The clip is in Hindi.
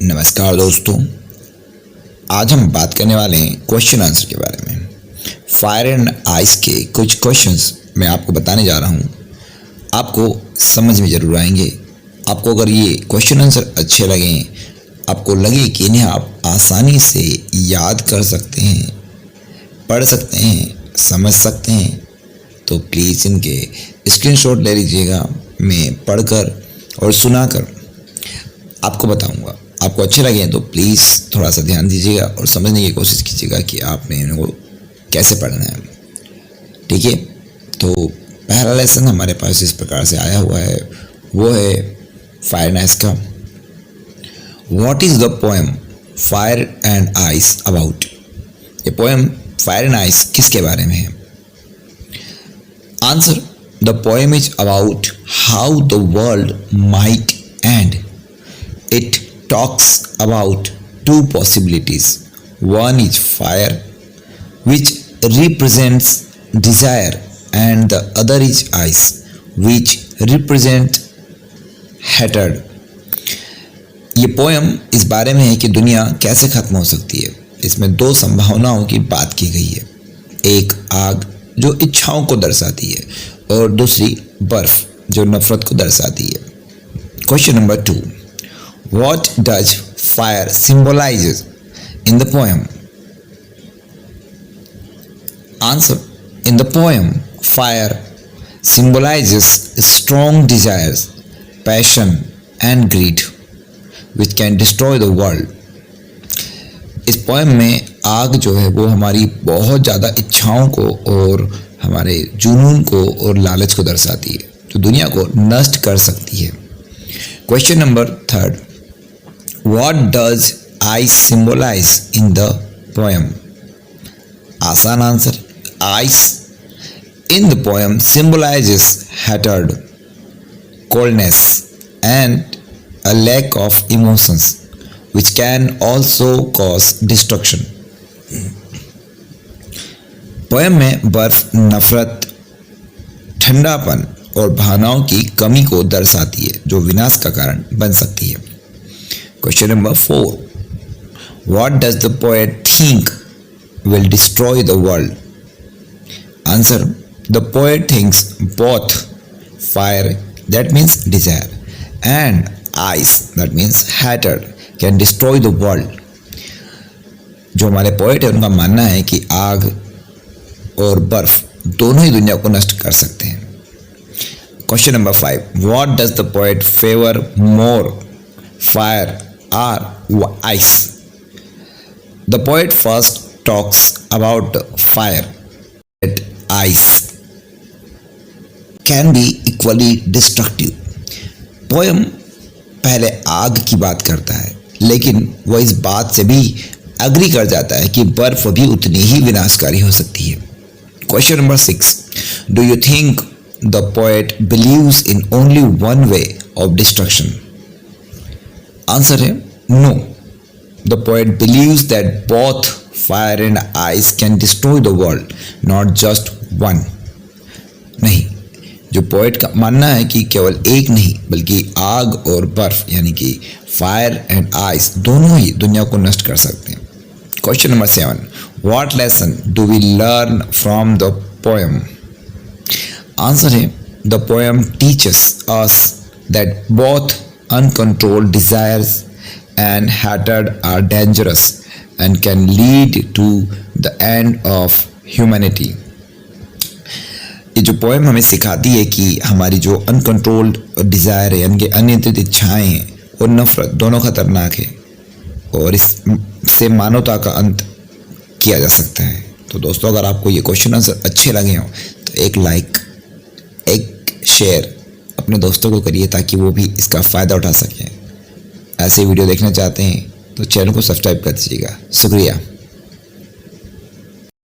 नमस्कार दोस्तों, आज हम बात करने वाले हैं क्वेश्चन आंसर के बारे में। फायर एंड आइस के कुछ क्वेश्चंस मैं आपको बताने जा रहा हूँ। आपको समझ में ज़रूर आएंगे। आपको अगर ये क्वेश्चन आंसर अच्छे लगें, आपको लगे कि इन्हें आप आसानी से याद कर सकते हैं, पढ़ सकते हैं, समझ सकते हैं, तो प्लीज़ इनके स्क्रीनशॉट ले लीजिएगा। मैं पढ़कर और सुनाकर आपको बताऊंगा। आपको अच्छे लगे तो प्लीज़ थोड़ा सा ध्यान दीजिएगा और समझने की कोशिश कीजिएगा कि आपने इनको कैसे पढ़ना है। ठीक है, तो पहला लेसन हमारे पास इस प्रकार से आया हुआ है, वो है फायर एंड आइस का। What is the poem fire and ice about? ये पोएम फायर एंड आइस किसके बारे में है? Answer: the poem is about how the world might and it talks about two possibilities. One is fire, which represents desire, and the other is ice, which represents hatred. ये पोएम इस बारे में है कि दुनिया कैसे खत्म हो सकती है। इसमें दो संभावनाओं की बात की गई है, एक आग जो इच्छाओं को दर्शाती है और दूसरी बर्फ जो नफरत को दर्शाती है। Question number 2, what does fire symbolizes in the poem? Answer: in the poem, fire symbolizes strong desires, passion and greed which can destroy the world. इस पोएम में आग जो है वो हमारी बहुत ज़्यादा इच्छाओं को और हमारे जुनून को और लालच को दर्शाती है, जो दुनिया को नष्ट कर सकती है। Question number 3, what does ice symbolize in the poem? आसान answer: ice in the poem symbolizes hatred, coldness and a lack of emotions which can also cause destruction. Poem में बर्फ नफरत, ठंडापन और भावनाओं की कमी को दर्शाती है, जो विनाश का कारण बन सकती है। Question number 4, what does the poet think will destroy the world? Answer: the poet thinks both fire, that means desire, and ice, that means hatred, can destroy the world. जो हमारे पोएट है उनका मानना है कि आग और बर्फ दोनों ही दुनिया को नष्ट कर सकते हैं। Question number 5, what does the poet favor more, fire or ice? The poet first talks about fire, that ice can be equally destructive. Poem पहले आग की बात करता है, लेकिन वह इस बात से भी अग्री कर जाता है कि बर्फ भी उतनी ही विनाशकारी हो सकती है। Question number 6, do you think the poet believes in only one way of destruction? Answer है no, the poet believes that both fire and ice can destroy the world, not just one. नहीं, जो पोएट का मानना है कि केवल एक नहीं बल्कि आग और बर्फ यानी कि फायर एंड आइस दोनों ही दुनिया को नष्ट कर सकते हैं। Question number 7, what lesson do we learn from the poem? Answer है the poem teaches us that both uncontrolled desires and hatred are dangerous and can lead to the end of humanity. ये जो पोएम हमें सिखाती है कि हमारी जो अनकंट्रोल्ड डिज़ायर है यानी कि अनियंत्रित इच्छाएं हैं और नफरत दोनों खतरनाक है और इससे मानवता का अंत किया जा सकता है। तो दोस्तों, अगर आपको ये क्वेश्चन आंसर अच्छे लगे हों तो एक लाइक, एक शेयर अपने दोस्तों को करिए ताकि वो भी इसका फ़ायदा उठा सकें। ऐसे वीडियो देखना चाहते हैं तो चैनल को सब्सक्राइब कर दीजिएगा। शुक्रिया।